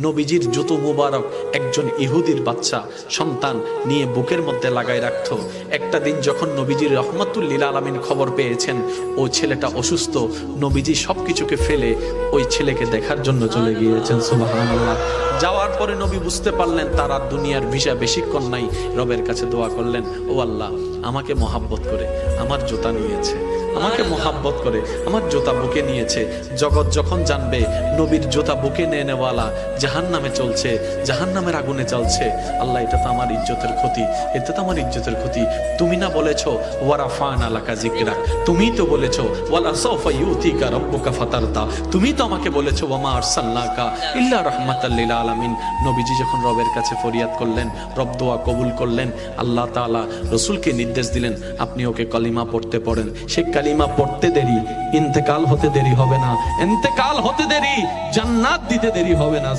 নবীজির জুতো মুবারক একজন ইহুদির বাচ্চা সন্তান নিয়ে বুকের মধ্যে লাগাই রাখতো। একটা দিন যখন নবীজির রহমাতুল লিল আলামিন খবর পেয়েছেন ও ছেলেটা অসুস্থ, নবীজি সবকিছুকে ফেলে ওই ছেলেকে দেখার জন্য চলে গিয়েছেন। সুবহানাল্লাহ। যাওয়ার পরে নবী বুঝতে পারলেন তার আর দুনিয়ার ভিসা বেশিক্ষণ নাই। রবের কাছে দোয়া করলেন, ও আল্লাহ, আমাকে মহাব্বত করে আমার জুতা নিয়েছে, আমাকে মহাব্বত করে আমার জুতা বুকে নিয়েছে। জগৎ যখন জানবে নবীর জুতা বুকে নিয়ে নেওয়ালা জাহান্নামে চলছে, জাহান্নামের আগুনে চলছে, আল্লাহ এটা তো আমার ইজ্জতের ক্ষতি, এটা তো আমার ইজ্জতের ক্ষতি। তুমি না বলেছো ওয়ারাফানা লাকা যিকরাক, তুমি তো বলেছো ওয়ালা সাওফা ইউতিকা রাব্বুকা ফাতারদা, তুমি তো আমাকে বলেছো ওয়ামা আরসালনাকা ইল্লা রাহমাতাল লিল আলামিন। নবীজি যখন রবের কাছে ফরিয়াদ করলেন, রব দোয়া কবুল করলেন। আল্লাহ তাআলা রাসূলকে নির্দেশ দিলেন, আপনি ওকে কালিমা পড়তে পড়েন। সে কালিমা পড়তে দেরি, ইন্তেকাল হতে দেরি হবে না, ইন্তেকাল হতে দেরি, জান্নাত দিতে দেরি হবে না।